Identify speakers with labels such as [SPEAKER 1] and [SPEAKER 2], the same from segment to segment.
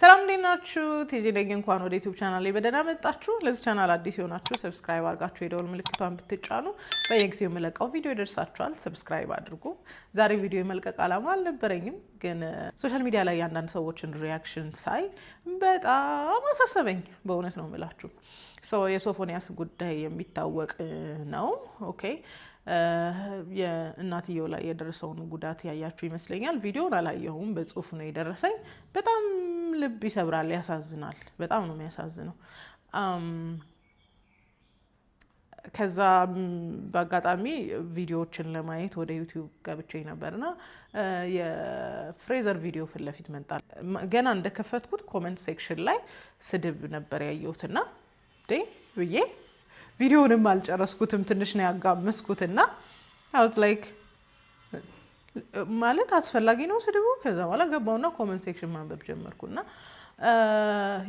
[SPEAKER 1] ሰላም እንዴናችሁ ቲጂ ነኝ እንኳን ወደ ዩቲዩብ ቻናል ላይ በደህና መጣችሁ ለዚህ ቻናል አዲስ ሆናችሁ ሰብስክራይብ አድርጋችሁ የደወል ምልክቷን ብትጫኑ በየጊዜው የምለቀው ቪዲዮ ይደርሳችኋል ሰብስክራይብ አድርጉ ዛሬ ቪዲዮ የመልቀቅ አላማ አልነበረኝም ግን ሶሻል ሚዲያ ላይ አንዳንድ ሰዎችን ሪአክሽን ሳይ በጣም አሳሰበኝ በእውነት ነው የምላችሁ የሶፎንያስ ጉዳይ የሚታወቅ ነው ኦኬ የእናትየው ላይ የደረሰውን ጉዳት ያያችሁ ይመስለኛል ቪዲዮውን አላየሁም በጽሁፍ ነው የደረሰኝ በጣም ልብ ይሰብራል ያሳዝናል በጣም ነው የሚያሳዝነው ከዛ በአጋጣሚ ቪዲዮዎችን ለማየት ወደ ዩቲዩብ ገብቼ ነበርና የፍሬዘር ቪዲዮ ፊት ለፊት መጣ ገና እንደከፈትኩት ኮሜንት ሴክሽን ላይ ስድብ ነበር ያየሁትና ብዬ ቪዲዮውንም አልጨረስኩትም ትንሽ ነው ያጋመስኩትና አውት ላይክ ማለት አስፈላጊ ነው ስድቡ ከዛ በኋላ ገባውና ኮሜንት ሴክሽን ማንበብ ጀመርኩና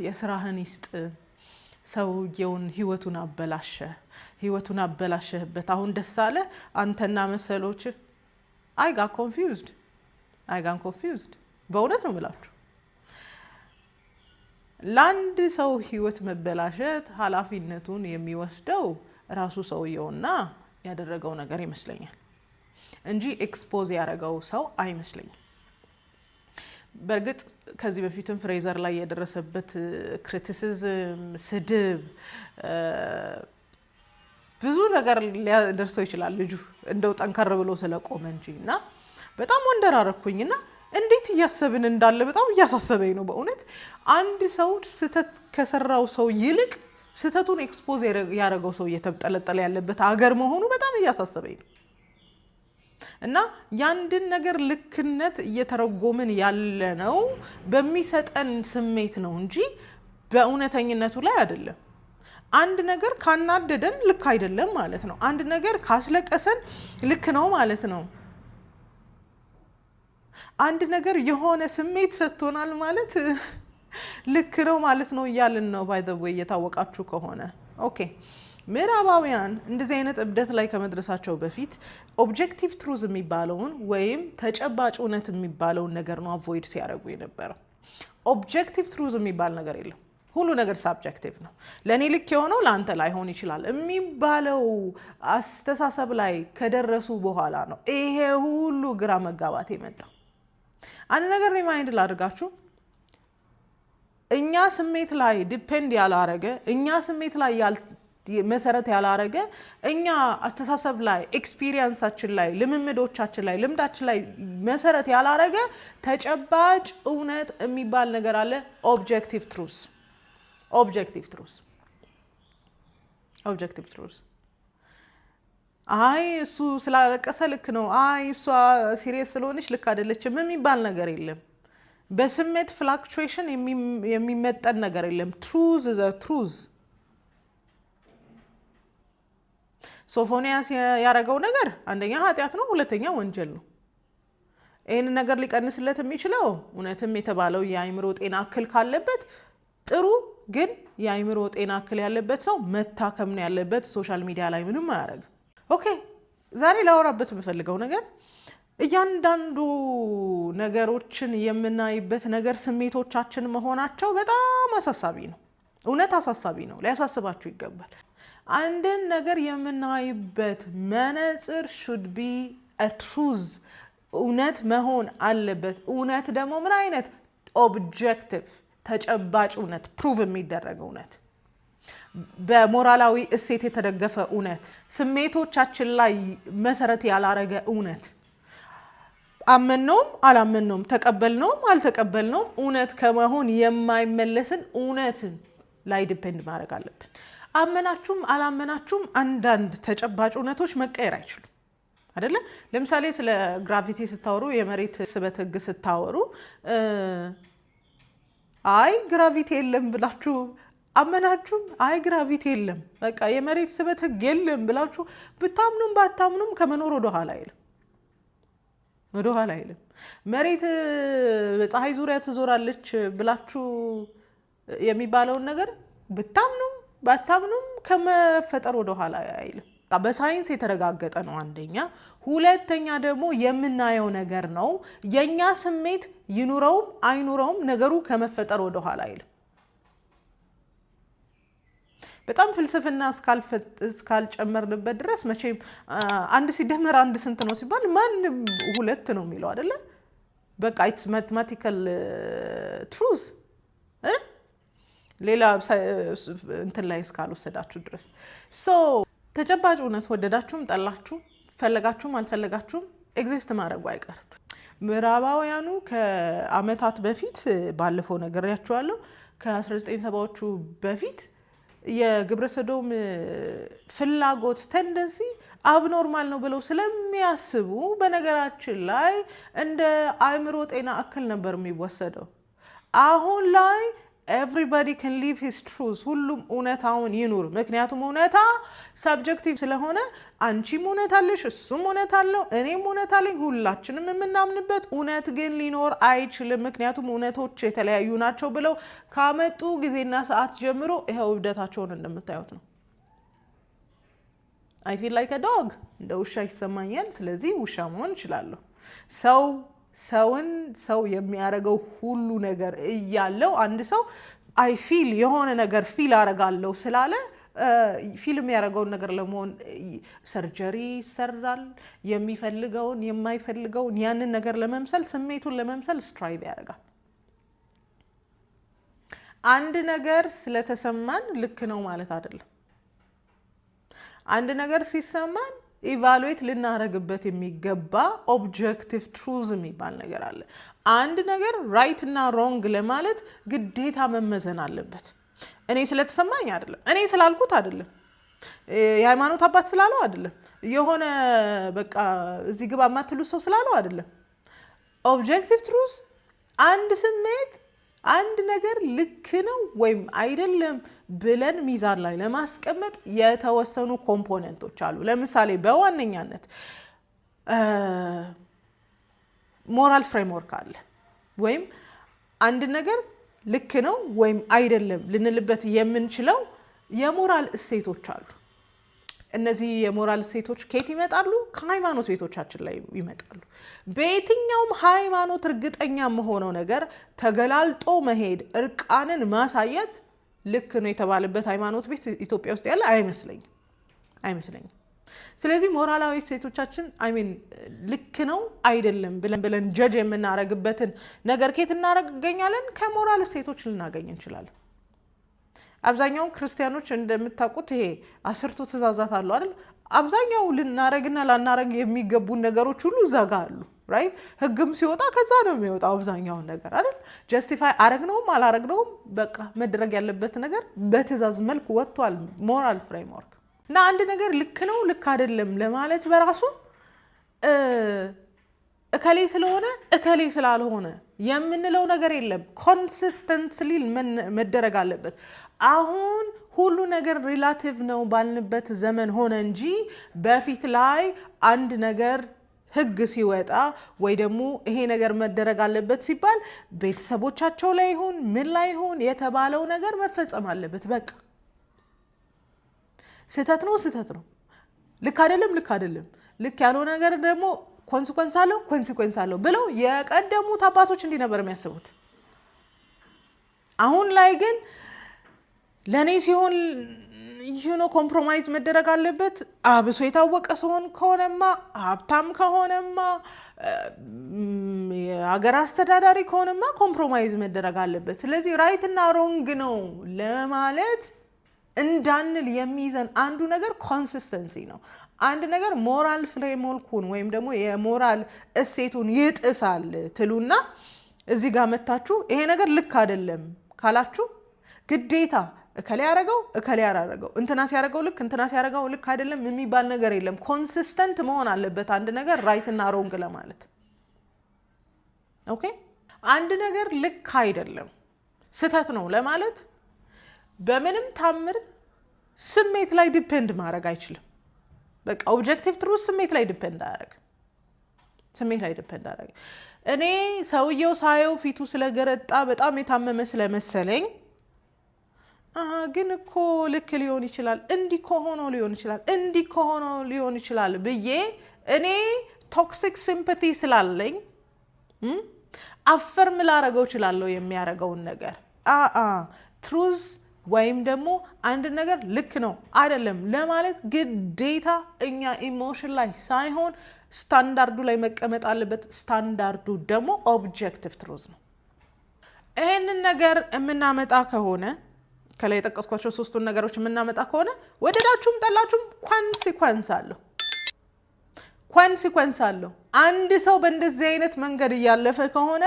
[SPEAKER 1] የስራህን ይስጥ ሰውየውን ህይወቱን አበላሸህበት አሁን ደስ አለ አንተና መሰሎች I got confused በእውነት ነው የምላችሁ ለአንድ ሰው ህይወት መበላሸት ኃላፊነቱን የሚወስደው ራሱ ሰውየውና ያደረገው ነገር ይመስለኛል እንጂ ኤክስፖዝ ያደረገው ሰው አይመስለኝም በእርግጥ ከዚህ በፊትም ፍሬዘር ላይ የደረሰበት ክሪቲሲዝም ስድብ ብዙ ነገር ሊያደርሰው ይችላል ልጁ እንደው ጠንከር ብሎ ስለቆመ እንጂና በጣም ወንደር አረኩኝና እንዴት እያሰብን እንዳለ በጣም እያሳሰበኝ ነው በእውነት አንድ ሰው ስተት ከሰራው ሰው ይልቅ ስተቱን ኤክስፖዝ ያደረገው ሰው እየተጠለጠለ ያለበት ሀገር መሆኑ በጣም እያሳሰበኝ ነው እና ያንድን ነገር ልክነት እየተረጎምን ያለ ነው በሚሰጠን ስሜት ነው እንጂ በእውነተኝነቱ ላይ አይደለም አንድ ነገር ካናደደን ልክ አይደለም ማለት ነው አንድ ነገር ካስለቀሰን ልክ ነው ማለት ነው አንድ ነገር የሆነ ስሜት ሰጥቶናል ማለት ልክ ነው ማለት ነው እያልን ነው ባይ ዘ ዌይ የታወቃችሁ ከሆነ ኦኬ ምዕራባውያን እንደዚህ አይነት እብደት ላይ ከመድረሳቸው በፊት ኦብጀክቲቭ ትሩዝ የሚባለውን ወይም ተጨባጭ እውነት የሚባለውን ነገር ነው አቮይድ ሲያደርጉ የነበረው ኦብጀክቲቭ ትሩዝ የሚባል ነገር የለም ሁሉ ነገር ሳብጀክቲቭ ነው ለኔ ልክ የሆነው ለአንተ ላይሆን ይችላል የሚባለው አስተሳሰብ ላይ ከደረሱ በኋላ ነው ይሄ ሁሉ ግራ መጋባት የመጣው አንድ ነገር ሪማይንድ ላድርጋችሁ እኛ ስሜት ላይ ዲፔንድ ያላረገ እኛ ስሜት ላይ መሰረት ያላረገ እኛ አስተሳሰብ ላይ ኤክስፒሪየንሳችን ላይ ልምምዶቻችን ላይ ልምዳችን ላይ መሰረት ያላረገ ተጨባጭ እውነት የሚባል ነገር አለ ኦብጀክቲቭ ትሩዝ አይ እሱ ስላለቀሰ ልክ ነው አይ እሷ ሲሪየስ ስለሆነች ልክ አይደለችም የሚባል ነገር የለም በስሜት ፍላክቹዌሽን የሚመጠን ነገር የለም ትሩዝ is a truth ሶፎንያስ ያረጋው ነገር አንደኛ ኃጢያት ነው ሁለተኛ ወንጀል ነው ይሄን ነገር ሊቀንስለት የሚችለው እውነትም የተባለው የአይምሮ ጤና እክል ካለበት ጥሩ ግን የአይምሮ ጤና እክል ያለበት ሰው መታከም ነው ያለበት ሶሻል ሚዲያ ላይ ምንም አያረግ ኦኬ ዛሬ ላወራበት የምፈልገው ነገር እያንዳንዱ ነገሮችን የምናይበት ነገር ስሜቶቻችን መሆናቸው በጣም አሳሳቢ ነው እውነት አሳሳቢ ነው ሊያሳስባችሁ ይገባል አንድን ነገር የምናይበት መነጽር should be a truth እውነት መሆን አለበት እውነት ደግሞ ምን አይነት ኦብጀክቲቭ ተጨባጭ እውነት ፕሩቭ የሚደረግ እውነት በሞራላዊ እሴት የተደገፈ እውነት ስሜቶቻችን ላይ መሰረት ያላረገ እውነት አመነውም አላመነውም ተቀበልነውም አልተቀበልነውም እውነት ከመሆን የማይመለስን እውነትን ላይ ዲፔንድ ማድረግ አለብን አመናችሁም አላመናችሁም አንዳንድ ተጨባጭ እውነቶች መቀየር አይችሉም አይደለ ለምሳሌ ስለ ግራቪቲ ስታወሩ የመሬት ስበት ህግ ስታወሩ አይ ግራቪቲ የለም ብላችሁ አመናችሁም አይ ግራቪቲ የለም በቃ የመሬት ስበት ህግ የለም ብላችሁ ብታምኑም ባታምኑም ከመኖር ወደ ኋላ አይልም መሬት በፀሐይ ዙሪያ ትዞራለች ብላችሁ የሚባለውን ነገር ብታምኑም ባታምኑም ከመፈጠር ወደ ኋላ አይልም በሳይንስ የተረጋገጠ ነው አንደኛ። ሁለተኛ ደግሞ የምናየው ነገር ነው። የኛ ስሜት ይኑረውም አይኑረውም ነገሩ ከመፈጠር ወደ ኋላ አይልም። በጣም ፍልስፍና እስካልጨመርንበት ድረስ መቼም አንድ ሲደመር አንድ ስንት ነው ሲባል ማንም ሁለት ነው የሚለው አይደለ? በቃ ኢትስ ማቴማቲካል ትሩዝ ሌላ እንትን ላይ እስካልወሰዳችሁ ድረስ ተጨባጭ እውነት ወደዳችሁም ጠላችሁም ፈለጋችሁም አልፈለጋችሁም ኤግዚስት ማድረጉ አይቀርም። ምዕራባውያኑ ከአመታት በፊት ባለፈው ነግሬያችኋለሁ ከ1970ዎቹ በፊት የግብረ ሰዶም ፍላጎት ቴንደንሲ አብኖርማል ነው ብለው ስለሚያስቡ በነገራችን ላይ እንደ አእምሮ ጤና እክል ነበር የሚወሰደው። አሁን ላይ everybody can live his truth ሁሉም እውነታውን ይኑር። ምክንያቱም እውነታ ሰብጀክቲቭ ስለሆነ አንቺም እውነት አለሽ፣ እሱም እውነት አለው፣ እኔም እውነት አለኝ፣ ሁላችንም የምናምንበት እውነት ግን ሊኖር አይችልም። ምክንያቱም እውነቶች የተለያዩ ናቸው ብለው ካመጡ ጊዜና ሰዓት ጀምሮ ይኸው እብደታቸውን እንደምታዩት ነው። I feel like a dog እንደ ውሻ ይሰማኛል። ስለዚህ ውሻ መሆን እችላለሁ። ሰው የሚያደርገው ሁሉ ነገር እያለው አንድ ሰው አይ ፊል የሆነ ነገር ፊል አደርጋለሁ ስላለ ፊል የሚያደርገውን ነገር ለመሆን ሰርጀሪ ይሰራል። የሚፈልገውን የማይፈልገውን ያንን ነገር ለመምሰል ስሜቱን ለመምሰል ስትራይቭ ያደርጋል። አንድ ነገር ስለተሰማን ልክ ነው ማለት አይደለም። አንድ ነገር ሲሰማን ኢቫሉዌት ልናደርግበት የሚገባ ኦብጀክቲቭ ትሩዝ የሚባል ነገር አለ። አንድ ነገር ራይት እና ሮንግ ለማለት ግዴታ መመዘን አለበት። እኔ ስለተሰማኝ አይደለም፣ እኔ ስላልኩት አይደለም፣ የሃይማኖት አባት ስላለው አይደለም፣ የሆነ በቃ እዚህ ግባ የማትሉት ሰው ስላለው አይደለም። ኦብጀክቲቭ ትሩዝ አንድ ስሜት አንድ ነገር ልክ ነው ወይም አይደለም ብለን ሚዛን ላይ ለማስቀመጥ የተወሰኑ ኮምፖነንቶች አሉ። ለምሳሌ በዋነኛነት ሞራል ፍሬምወርክ አለ። ወይም አንድ ነገር ልክ ነው ወይም አይደለም ልንልበት የምንችለው የሞራል እሴቶች አሉ። እነዚህ የሞራል እሴቶች ከየት ይመጣሉ? ከሃይማኖት ቤቶቻችን ላይ ይመጣሉ። በየትኛውም ሃይማኖት እርግጠኛ መሆነው ነገር ተገላልጦ መሄድ፣ እርቃንን ማሳየት ልክ ነው የተባለበት ሃይማኖት ቤት ኢትዮጵያ ውስጥ ያለ አይመስለኝም። ስለዚህ ሞራላዊ እሴቶቻችን ልክ ነው አይደለም ብለን ጀጅ የምናረግበትን ነገር ከየት እናገኛለን? ከሞራል እሴቶች ልናገኝ እንችላለን። አብዛኛው ክርስቲያኖች እንደምታውቁት ይሄ 10ቱ ትእዛዛት አሉ አይደል? አብዛኛው ልናረግና ላናረግ የሚገቡን ነገሮች ሁሉ እዛ ጋር አሉ። ራይት? ህግም ሲወጣ ከዛ ነው የሚወጣው አብዛኛው ነገር አይደል? ጀስቲፋይ አረግነውም አላረግነውም በቃ መደረግ ያለበት ነገር በትእዛዝ መልክ ወጥቷል። ሞራል ፍሬምወርክ እና አንድ ነገር ልክ ነው ልክ አይደለም ለማለት በራሱ እከሌ ስለሆነ እከሌ ስላልሆነ የምንለው ነገር የለም። ኮንሲስተንትሊ መደረግ አለበት። አሁን ሁሉ ነገር ሪላቲቭ ነው ባልንበት ዘመን ሆነ እንጂ በፊት ላይ አንድ ነገር ህግ ሲወጣ ወይ ደግሞ ይሄ ነገር መደረግ አለበት ሲባል ቤተሰቦቻቸው ላይ ይሁን ምን ላይ ይሁን የተባለው ነገር መፈጸም አለበት። በቃ ስህተት ነው፣ ልክ አይደለም። ልክ ያለው ነገር ደግሞ ኮንሲኩዌንስ አለው ብለው የቀደሙት አባቶች እንዲህ ነበር የሚያስቡት። አሁን ላይ ግን ለኔ ሲሆን ኮምፕሮማይዝ መደረግ አለበት። አብሶ የታወቀ ሲሆን ከሆነማ ሀብታም ከሆነማ የሀገር አስተዳዳሪ ከሆነማ ኮምፕሮማይዝ መደረግ አለበት። ስለዚህ ራይት እና ሮንግ ነው ለማለት እንዳንል የሚይዘን አንዱ ነገር ኮንሲስተንሲ ነው። አንድ ነገር ሞራል ፍሬምወርኩን ወይም ደግሞ የሞራል እሴቱን ይጥሳል ትሉና እዚህ ጋር መታችሁ ይሄ ነገር ልክ አይደለም ካላችሁ ግዴታ እከሌ ያረገው እንትና ሲያረገው ልክ አይደለም የሚባል ነገር የለም። ኮንሲስተንት መሆን አለበት አንድ ነገር ራይት እና ሮንግ ለማለት። ኦኬ አንድ ነገር ልክ አይደለም ስህተት ነው ለማለት በምንም ታምር ስሜት ላይ ዲፔንድ ማድረግ አይችልም። በቃ ኦብጀክቲቭ ትሩዝ ስሜት ላይ ዲፔንድ አያደርግ። እኔ ሰውየው ሳየው ፊቱ ስለገረጣ በጣም የታመመ ስለመሰለኝ ግን እኮ ልክ ሊሆን ይችላል እንዲህ ከሆነ ሊሆን ይችላል እንዲህ ከሆነ ሊሆን ይችላል ብዬ እኔ ቶክሲክ ሲምፓቲ ስላለኝ አፈርም ላረገው ይችላልው የሚያረጋውን ነገር ትሩዝ ወይም ደግሞ አንድ ነገር ልክ ነው አይደለም ለማለት ግዴታ እኛ ኢሞሽን ላይ ሳይሆን ስታንዳርዱ ላይ መቀመጥ አለበት ስታንዳርዱ ደግሞ ኦብጀክቲቭ ትሩዝ ነው ይሄንን ነገር የምናመጣ ከሆነ ከላይ ተጠቅሷቸው ሶስቱን ነገሮች የምናመጣ ከሆነ ወደዳችሁም ጠላችሁም ኮንሲኩዌንስ አለው አንድ ሰው በእንደዚህ አይነት መንገድ ያለፈ ከሆነ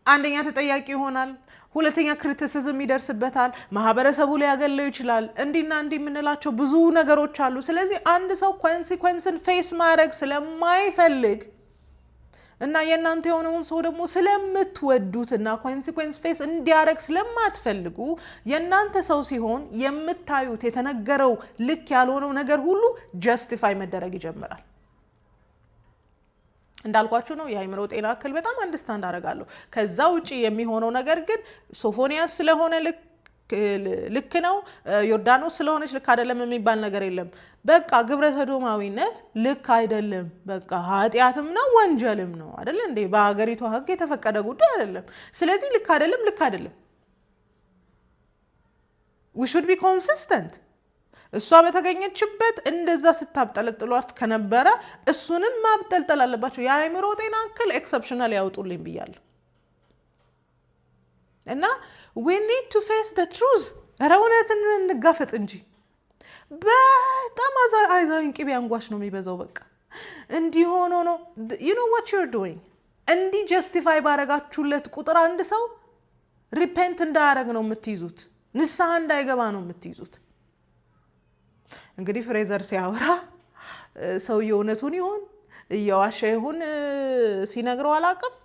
[SPEAKER 1] አንደኛ ተጠያቂ ይሆናል ሁለተኛ ክሪቲሲዝም ይደርስበታል ማህበረሰቡ ሊያገለው ይችላል እንዲና እንዲ የምንላቸው ብዙ ነገሮች አሉ ስለዚህ አንድ ሰው ኮንሲኩዌንስን ፌስ ማድረግ ስለማይፈልግ እና የናንተ የሆነውን ሰው ደግሞ ስለምትወዱትና ኮንሲኩዌንስ ፌስ እንዲያረግ ስለማትፈልጉ የናንተ ሰው ሲሆን የምታዩት የተነገረው ልክ ያልሆነው ነገር ሁሉ ጀስቲፋይ መደረግ ይጀምራል እንዳልኳችሁ ነው የአይምሮ ጤና እክል በጣም አንደርስታንድ አደርጋለሁ ከዛ ውጪ የሚሆነው ነገር ግን ሶፎኒያስ ስለሆነ ልክ ነው ዮርዳኖስ ስለሆነች ልክ አይደለም የሚባል ነገር የለም በቃ ግብረ ሰዶማዊነት ልክ አይደለም በቃ ኃጢያትም ነው ወንጀልም ነው አይደል እንዴ በአገሪቱ ህግ የተፈቀደ ጉዳይ አይደለም ስለዚህ ልክ አይደለም we should be consistent እሷ በተገኘችበት እንደዛ ስታብጠለጥሏት ከነበረ እሱንም ማብጠልጠል አለባቸው የአይምሮ ጤና እክል ኤክሰፕሽናል ያውጡልኝ ብያለሁ እና we need to face the truth ረውነትን እንጋፈጥ እንጂ በጣም አይዛይን ቅቤ አንጓሽ ነው የሚበዛው በቃ እንዲሆኖ ነው you know what you're doing እንዲ ጀስቲፋይ ባረጋችሁለት ቁጥር አንድ ሰው ሪፔንት እንዳያረግ ነው የምትይዙት ንስሐ እንዳይገባ ነው የምትይዙት እንግዲህ ፍሬዘር ሲያወራ ሰው የእውነቱን ይሁን እየዋሸ ይሁን ሲነግረው አላቅም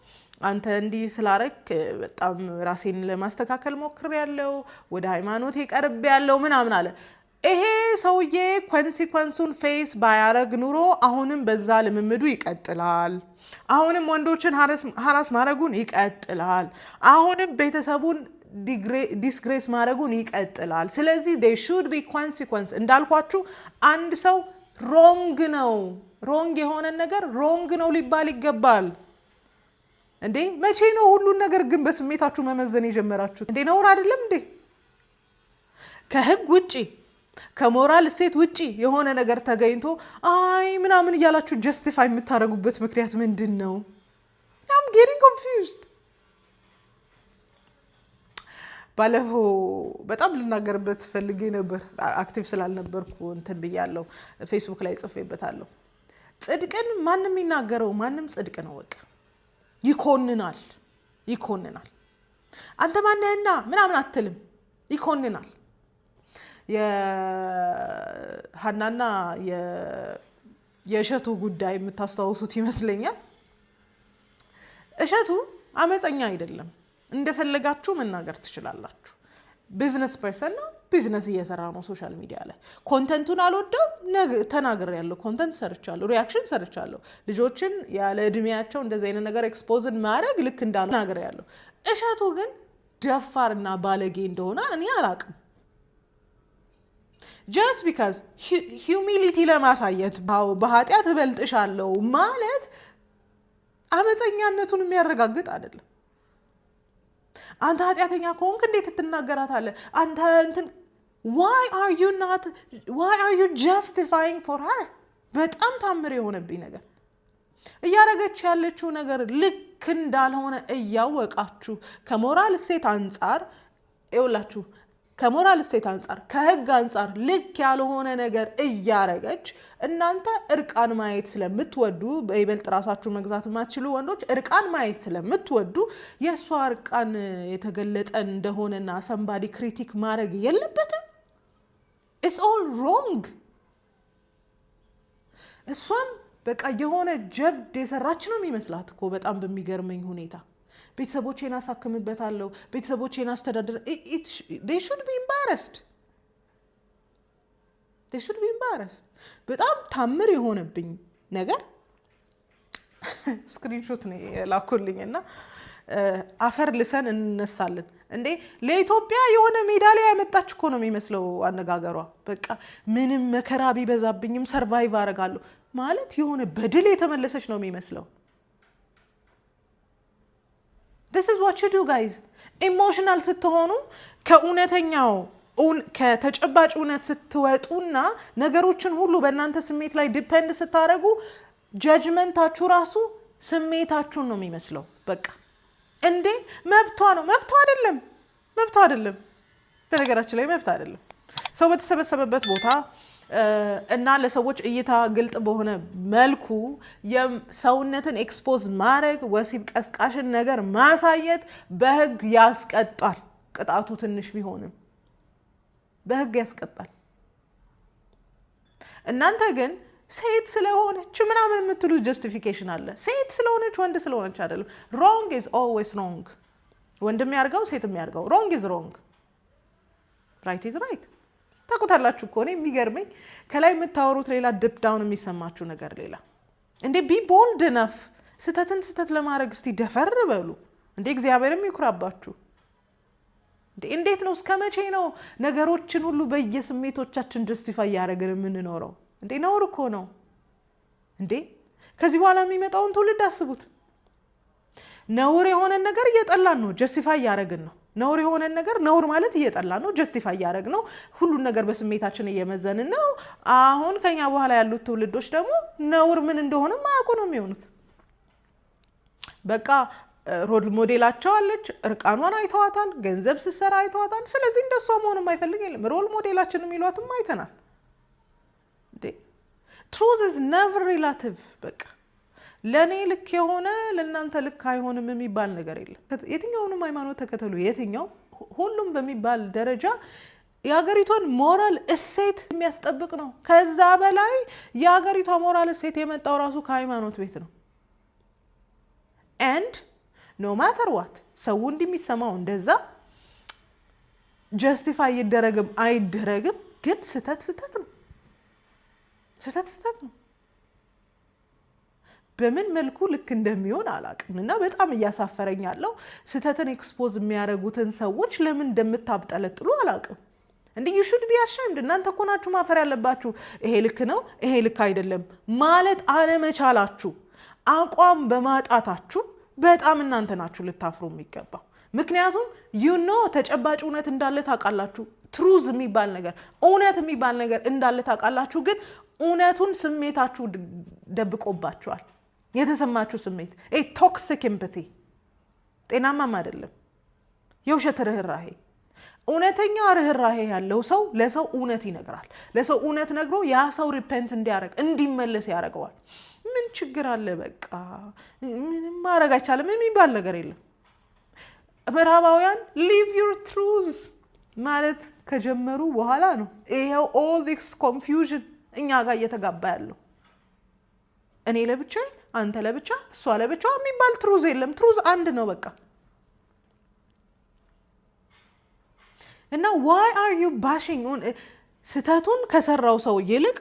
[SPEAKER 1] አንተ እንዲ ስላረክ በጣም ራሴን ለማስተካከል ሞክሬያለሁ ወደ ሃይማኖት ይቀርብ ያለው ምናምን አለ ይሄ ሰውዬ ኮንሲኩዌንሱን ፌስ ባያረግ ኑሮ አሁንም በዛ ልምምዱ ይቀጥላል አሁንም ወንዶችን ሐራስ ማረጉን ይቀጥላል አሁንም ቤተሰቡን ዲስግሬስ ማረጉን ይቀጥላል ስለዚህ they should be consequence እንዳልኳችሁ አንድ ሰው ሮንግ የሆነ ነገር ሮንግ ነው ሊባል ይገባል እንዴ መቼ ነው ሁሉን ነገር ግን በስሜታችሁ መመዘን የጀመራችሁት እንዴ ነውር አይደለም እንዴ ከህግ ውጪ ከሞራል እሴት ውጪ የሆነ ነገር ተገኝቶ አይ ምናምን እያላችሁ ጀስቲፋይ የምታረጉበት ምክንያት ምንድነው I'm getting confused ባለፈው በጣም ልናገርበት ፈልጌ ነበር አክቲቭ ስላልነበርኩ እንትን ብያለሁ ፌስቡክ ላይ ጽፌበታለሁ ጽድቅን ማንንም ይናገረው ማንንም ጽድቅ ነው በቃ ይኮንናል አንተ ማንነህና ምናምን አትልም ይኮንናል የሐናና የእሸቱ ጉዳይ የምታስተዋውሱት ይመስለኛል እሸቱ አመፀኛ አይደለም እንደፈለጋችሁ መናገር ትችላላችሁ ቢዝነስ ፐርሰን ነው ቢዝነስ እየሰራ ነው ሶሻል ሚዲያ ላይ ኮንተንቱን አልወደው ተናግሬያለሁ ኮንተንት ሰርቻለሁ ሪአክሽን ሰርቻለሁ ልጆችን ያለ እድሜያቸው እንደዚህ አይነት ነገር ኤክስፖዝን ማድረግ ልክ እንዳለ ተናግሬያለሁ እሸቱ ግን ደፋርና ባለጌ እንደሆነ እኔ አላቅም just because humility ለማሳየት በኃጢያት እበልጥሻለሁ ማለት አመፀኛነቱን የሚያረጋግጥ አይደለም አንተ ኃጢያተኛ ከሆንክ እንዴት ትናገራታለህ አንተ እንትን why are you justifying for her በጣም ታምር የሆነብኝ ነገር እያረገች ያለችው ነገር ልክ እንዳልሆነ እያወቃችሁ ከሞራል እሴት አንፃር ይውላችሁ ከሞራል ስቴት አንፃር ከህግ አንፃር ልክ ያልሆነ ነገር እያረገች እናንተ እርቃን ማየት ስለምትወዱ በይበልጥ ራሳችሁ መግዛት ማትችሉ ወንዶች እርቃን ማየት ስለምትወዱ የሷ እርቃን የተገለጠ እንደሆነና somebody ክሪቲክ ማድረግ የለበትም it's all wrong እሷም በቃ የሆነ ጀብድ የሰራች ነው የሚመስላት እኮ በጣም በሚገርመኝ ሁኔታ ቤተሰቦቼን አሳክምበታለሁ ቤተሰቦቼን አስተዳደር they should be embarrassed በጣም ታምር የሆነብኝ ነገር ስክሪንሾት ነው ላኩልኝና አፈር ልሰን እንነሳለን እንዴ ለኢትዮጵያ የሆነ ሜዳሊያ ያመጣች እኮ ነው የሚመስለው አነጋገሯ በቃ ምንም መከራ ቢበዛብኝም ሰርቫይቭ አደርጋለሁ ማለት የሆነ በድል የተመለሰች ነው የሚመስለው This is what you do guys ኢሞሽናል ስትሆኑ ከእውነተኛው ከተጨባጭ እውነት ስትወጡና ነገሮችን ሁሉ በእናንተ ስሜት ላይ ዲፔንድ ስታደርጉ ጀጅመንታችሁ ራሱ ስሜታችሁን ነው የሚመስለው በቃ እንዴ መብቷ ነው መብቷ አይደለም በነገራችን ላይ መብቷ አይደለም ሰው በተሰበሰበበት ቦታ እና ለሰዎች እይታ ግልጥ በሆነ መልኩ የሰውነትን ኤክስፖዝ ማድረግ ወሲብ ቀስቃሽን ነገር ማሳየት በህግ ያስቀጣል ቅጣቱ ትንሽ ቢሆንም በህግ ያስቀጣል እናንተ ግን ሴት ስለሆነች ምናምን የምትሉ ጀስቲፊኬሽን አለ ሴት ስለሆነች ወንድ ስለሆነች አይደለም wrong is always wrong ወንድም ያርጋው ሴትም ያርጋው wrong is wrong right is right ታቆታላችሁ እኮ ነው የሚገርመኝ ከላይ የምታወሩት ሌላ ዲፕ ዳውን የሚሰማችሁ ነገር ሌላ እንዴ ቢ ቦልድ enough ስተት ለማድረግ እስቲ ደፈር በሉ እንዴ እግዚአብሔርም ይኩራባችሁ እንዴት ነው እስከመቼ ነው ነገሮችን ሁሉ በየስሜቶቻችን ጀስቲፋይ ያደረግን የምንኖረው እንዴ ነውር እኮ ነው እንዴ ከዚህ በኋላ የሚመጣውን ትውልድ አስቡት ነውር የሆነ ነገር እየጠላን ነው ጀስቲፋይ ያደረግን ነው ነውር የሆነ ነገር ነውር ማለት እየጠላን ነው ጀስቲፋይ ያደረግ ነው ሁሉ ነገር በስሜታችን እየመዘንን ነው አሁን ከኛ በኋላ ያሉት ትውልዶች ደግሞ ነውር ምን እንደሆነ ማያውቁ ነው የሚሆኑት በቃ ሮል ሞዴላቸው አለች እርቃኗን አይተዋታል ገንዘብ ሲሰራ አይተዋታል ስለዚህ እንደሷ መሆን የማይፈልግ የለም ሮል ሞዴላችን የሚሏትም አይተናል እንዴ truth is never relative በቃ ለኔ ልክ የሆነ ለእናንተ ልክ አይሆንም የሚባል ነገር የለም የትኛውንም ሃይማኖት ተከተሉ የትኛው ሁሉም በሚባል ደረጃ የሀገሪቷን ሞራል እሴት የሚያስጠብቅ ነው ከዛ በላይ የሀገሪቷ ሞራል እሴት የመጣው ራሱ ከሃይማኖት ቤት ነው and no matter what ሰው እንደሚሰማው እንደዛ ጀስቲፋይ ይደረግም አይደረግም ግን ስተት ነው በምን መልኩ ልክ እንደሚሆን አላቅም እና በጣም እያሳፈረኝ ያለው ስተትን ኤክስፖዝ የሚያደርጉትን ሰዎች ለምን እንደምታብጠለጥሉ አላቅም እንዴ you should be ashamed እናንተ እኮ ናችሁ ማፈር ያለባችሁ ይሄ ልክ ነው ይሄ ልክ አይደለም ማለት አለመቻላችሁ አቋም በማጣታችሁ በጣም እናንተ ናችሁ ልታፍሩ የሚገባው ምክንያቱም you know ተጨባጭ እውነት እንዳለ ታውቃላችሁ truth የሚባል ነገር እውነት የሚባል ነገር እንዳለ ታውቃላችሁ ግን እውነቱን ስሜታችሁ ደብቆባችኋል የተሰማችሁ ስሜት ቶክሲክ ኤምፓቲ ጤናማም አይደለም የውሸት ርህራሄ እውነተኛ ርህራሄ ያለው ሰው ለሰው እውነት ይነግራል ለሰው እውነት ነግሮ ያ ሰው ሪፔንት እንዲያረግ እንዲመለስ ያረጋዋል ምን ችግር አለ በቃ ምንም ማረግ አይቻልም የሚባል ነገር የለም ምዕራባውያን live your truths ማለት ከጀመሩ በኋላ ነው ይሄው all this confusion እኛ ጋር እየተጋባ ያለው እኔ ለብቻ አንተ ለብቻ እሷ ለብቻ የሚባል ትሩዝ የለም ትሩዝ አንድ ነው በቃ እና why are you bashing on ስተቱን ከሰራው ሰው ይልቅ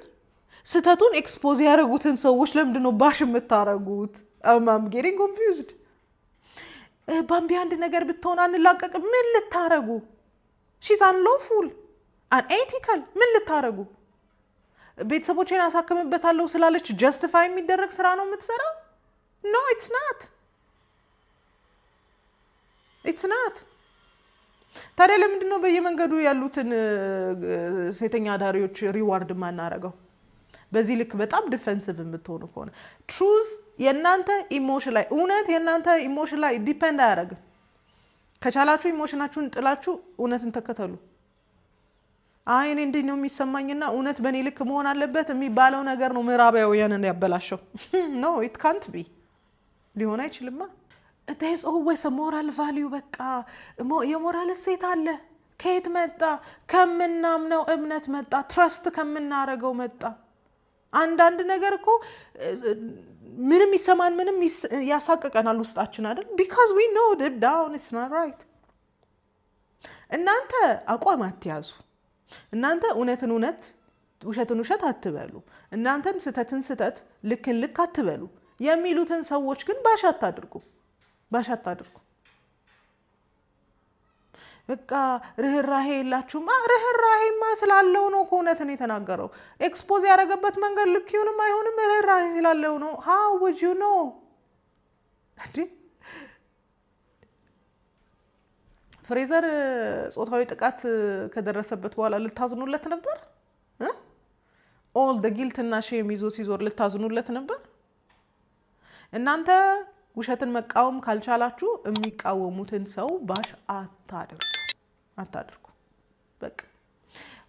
[SPEAKER 1] ስተቱን ኤክስፖዝ ያደረጉትን ሰዎች ለምንድን ነው ባሽ የምታረጉት I'm getting confused ባምቢ አንድ ነገር ብትሆን አንላቀቅ ምን ልታረጉ she's unlawful unethical ምን ልታረጉ ቤተሰቦቼን አሳከምበታለሁ ስላለች ጀስቲፋይ የሚደረግ ስራ ነው የምትሰራው no it's not ታዲያ ለምንድን ነው በየመንገዱ ያሉትን ሴተኛ ዳሪዎች ሪዋርድ ማናረገው በዚህ ልክ በጣም ዲፌንሲቭ የምትሆኑ ከሆነ truth የናንተ ኢሞሽን ላይ እውነት የናንተ ኢሞሽን ላይ ዲፔንድ አያደርግም ከቻላችሁ ኢሞሽናችሁን ጥላችሁ እውነትን ተከተሉ አይኔ እንዴት ነው የሚሰማኝና እውነት በኔ ልክ መሆን አለበት የሚባለው ነገር ነው ምዕራባውያንን ያበላሸው no it can't be ሊሆን አይችልም there is always a moral value በቃ የሞራል እሴት አለ ከየት መጣ ከምናምነው እምነት መጣ ትረስት ከምናረገው መጣ አንዳንድ ነገር እኮ ምንም ይሰማን ምንም ያሳቀቀናል ውስጣችን አይደል because we know deep down it's not right እናንተ አቋም አትያዙ እናንተ እውነትን እውነት ውሸትን ውሸት አትበሉ እናንተን ስተትን ስተት ልክን ልክ አትበሉ የሚሉትን ሰዎች ግን ባሽ አታድርጉ በቃ ርህራሄ የላችሁም። ርህራሄማ ስላለው ነው እውነትን የተናገረው። ኤክስፖዝ ያደረገበት መንገድ ልክ ይሁንም አይሆንም ርህራሄ ስላለው ነው። how would you know? ፍሬዘር ጾታዊ ጥቃት ከደረሰበት በኋላ ልታዝኑለት ነበር? all the guilt እና shame ይዞ ሲዞር ልታዝኑለት ነበር? እናንተ ውሸትን መቃወም ካልቻላችሁ የሚቃወሙትን ሰው ባሽ አታድርጉ። በቃ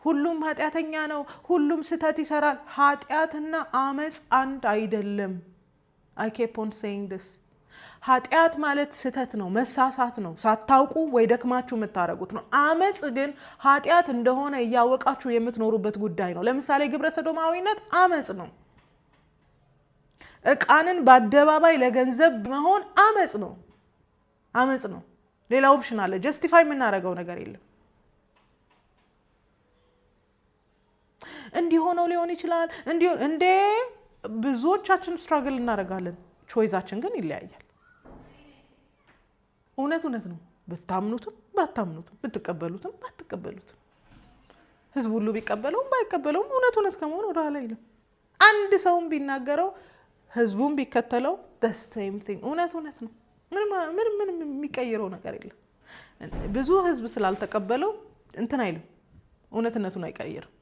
[SPEAKER 1] ሁሉም ኃጢያተኛ ነው፣ ሁሉም ስተት ይሰራል። ኃጢያትና አመጽ አንድ አይደለም። I keep on saying this. ኃጢያት ማለት ስተት ነው፣ መሳሳት ነው፣ ሳታውቁ ወይ ደክማችሁ የምታረጉት ነው። አመጽ ግን ኃጢያት እንደሆነ እያወቃችሁ የምትኖሩበት ጉዳይ ነው። ለምሳሌ ግብረ ሰዶማዊነት አመጽ ነው። እርቃንን በአደባባይ ለገንዘብ መሆን አመጽ ነው። ሌላ ኦፕሽን አለ። ጀስቲፋይ የምናደርገው ነገር የለም። እንዲሆነው ሊሆን ይችላል እንዴ ብዙዎቻችን ስትራግል እናደርጋለን። ቾይዛችን ግን ይለያያል። እውነት ነው። ብታምኑትም ባታምኑትም ብትቀበሉትም ባትቀበሉትም ህዝብ ሁሉ ቢቀበለውም ባይቀበለውም እውነት ከመሆኑ ወደ ኋላ አይልም። አንድ ሰውም ቢናገረው ህዝቡን ቢከተለው the same thing እውነት ነው። ምንም የሚቀይረው ነገር የለም። ብዙ ህዝብ ስላልተቀበለው እንትን አይልም፣ እውነትነቱን አይቀይርም።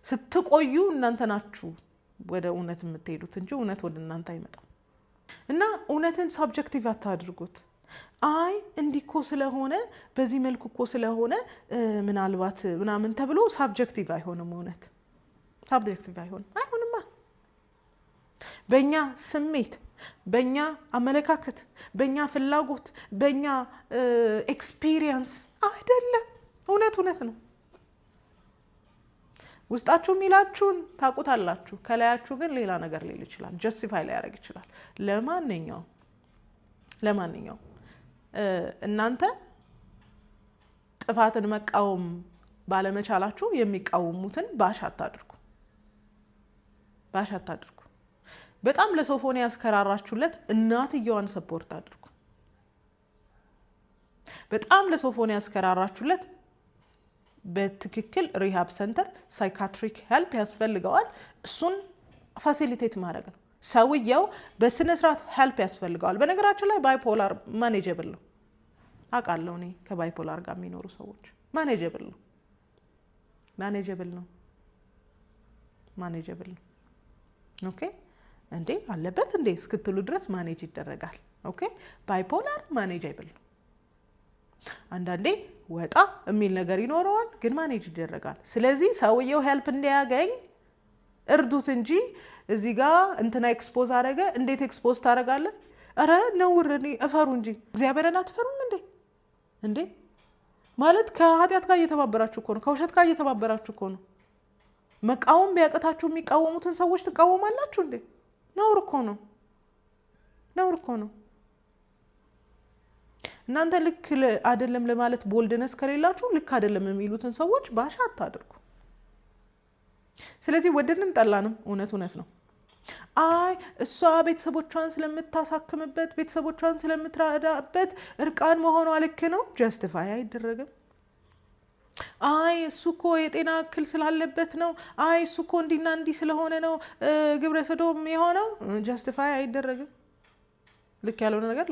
[SPEAKER 1] ስትቆዩ እናንተ ናችሁ ወደ እውነት የምትሄዱት እንጂ እውነት ወደ እናንተ አይመጣም። እና እውነትን ሳብጀክቲቭ አታድርጉት። አይ እንዲኮ ስለሆነ በዚህ መልኩ እኮ ስለሆነ ምናልባት ምናምን ተብሎ ሳብጀክቲቭ አይሆንም። እውነት ሳብጀክቲቭ አይሆንማ። በእኛ ስሜት፣ በእኛ አመለካከት፣ በእኛ ፍላጎት፣ በእኛ ኤክስፒሪየንስ አይደለም። እውነት ነው። ውስጣችሁ የሚላችሁን ታውቁታላችሁ። ከላያችሁ ግን ሌላ ነገር ሊል ይችላል። ጀስቲፋይ ሊያደርግ ይችላል። ለማንኛውም እናንተ ጥፋትን መቃወም ባለመቻላችሁ የሚቃወሙትን ባሽ አታድርጉ። በጣም ለሶፎንያስ ያስከራራችሁለት እናትየዋን ሰፖርት አድርጉ። በጣም ለሶፎንያስ ያስከራራችሁለት በትክክል ሪሃብ ሴንተር ሳይካትሪክ ሄልፕ ያስፈልገዋል። እሱን ፋሲሊቴት ማድረግ ነው። ሰውየው በስነ ስርዓት ሄልፕ ያስፈልገዋል። በነገራችን ላይ ባይፖላር ማኔጀብል ነው። አውቃለሁ እኔ ከባይፖላር ጋር የሚኖሩ ሰዎች ማኔጀብል ነው። ኦኬ እንዴ አለበት እንዴ እስክትሉ ድረስ ማኔጅ ይደረጋል። ኦኬ ባይፖላር ማኔጀብል ነው። አንዳንዴ ወጣ የሚል ነገር ይኖረዋል፣ ግን ማኔጅ ይደረጋል። ስለዚህ ሰውየው ሄልፕ እንዲያገኝ እርዱት እንጂ እዚህ ጋር እንትና ኤክስፖዝ አደረገ። እንዴት ኤክስፖዝ ታደርጋለህ? አረ ነውር እፈሩ እንጂ እግዚአብሔርን አትፈሩም እንዴ ማለት ከኃጢአት ጋር እየተባበራችሁ እኮ ነው። ከውሸት ጋር እየተባበራችሁ እኮ ነው። መቃወም ቢያቀታችሁ የሚቃወሙትን ሰዎች ትቃወማላችሁ እንዴ? ነውር እኮ ነው። እናንተ ልክ አይደለም ለማለት ቦልድነስ ከሌላችሁ ልክ አይደለም የሚሉትን ሰዎች ባሻ አታድርጉ። ስለዚህ ወደድንም ጠላንም እውነት ነው። አይ እሷ ቤተሰቦቿን ስለምታሳክምበት ቤተሰቦቿን ስለምትራዳበት እርቃን መሆኗ ልክ ነው፣ ጀስቲፋይ አይደረግም። አይ እሱ እኮ የጤና እክል ስላለበት ነው፣ አይ እሱ እኮ እንዲና እንዲ ስለሆነ ነው ግብረ ሰዶም የሆነው፣ ጀስቲፋይ አይደረግም። ልክ ያልሆነ ነገር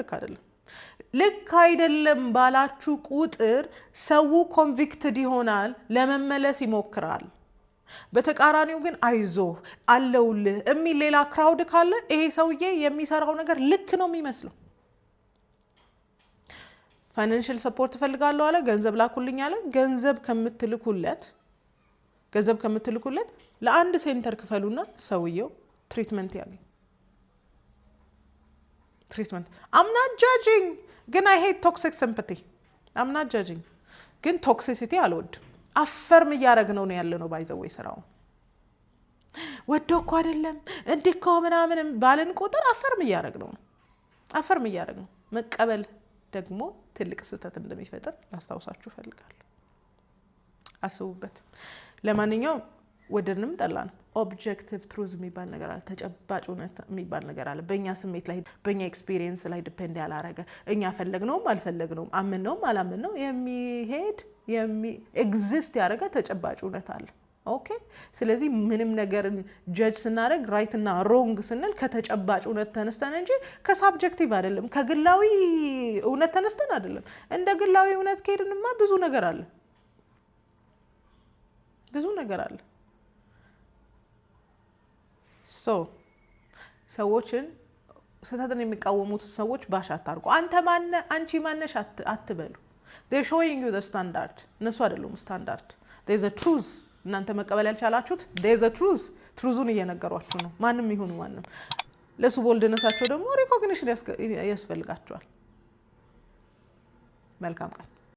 [SPEAKER 1] ልክ አይደለም ባላችሁ ቁጥር ሰው ኮንቪክትድ ይሆናል፣ ለመመለስ ይሞክራል። በተቃራኒው ግን አይዞህ አለውልህ የሚል ሌላ ክራውድ ካለ ይሄ ሰውዬ የሚሰራው ነገር ልክ ነው የሚመስለው። ፋይናንሻል ሰፖርት እፈልጋለሁ አለ፣ ገንዘብ ላኩልኝ አለ። ገንዘብ ከምትልኩለት ለአንድ ሴንተር ክፈሉና ሰውየው ትሪትመንት ያገኝ። I'm not judging ግን I hate toxic sympathy. I'm not judging ግን toxicity አልወድም። አፈርም እያደረግነው ነው ያለነው ባይዘው ስራው ወዶ እኮ አይደለም እንዲኮ ምናምን ባለን ቁጥር አፈርም እያደረግነው መቀበል ደግሞ ትልቅ ስህተት እንደሚፈጥር ላስታውሳችሁ ፈልጋለሁ። አስቡበት። ለማንኛውም ወደንም ጠላን ኦብጀክቲቭ ትሩዝ የሚባል ነገር አለ ተጨባጭ እውነት የሚባል ነገር አለ በእኛ ስሜት ላይ በእኛ ኤክስፒሪየንስ ላይ ዲፔንድ ያላረገ እኛ ፈለግነውም አልፈለግነውም አምነውም አላምነው የሚሄድ ኤግዚስት ያደረገ ተጨባጭ እውነት አለ ኦኬ ስለዚህ ምንም ነገርን ጀጅ ስናደርግ ራይት እና ሮንግ ስንል ከተጨባጭ እውነት ተነስተን እንጂ ከሳብጀክቲቭ አይደለም ከግላዊ እውነት ተነስተን አይደለም እንደ ግላዊ እውነት ከሄድንማ ብዙ ነገር አለ ሰዎችን ስህተትን የሚቃወሙት ሰዎች ባሽ አታርጉ አንተ ማነ አንቺ ማነሽ አትበሉ they're showing you the standard እነሱ አይደሉም ስታንዳርድ there's a truth እናንተ መቀበል ያልቻላችሁት there's a truth ትሩዙን እየነገሯችሁ ነው ማንም ይሁን ማንም ለሱ ቦልድነሳቸው ደግሞ ሪኮግኒሽን ያስፈልጋቸዋል መልካም ቀን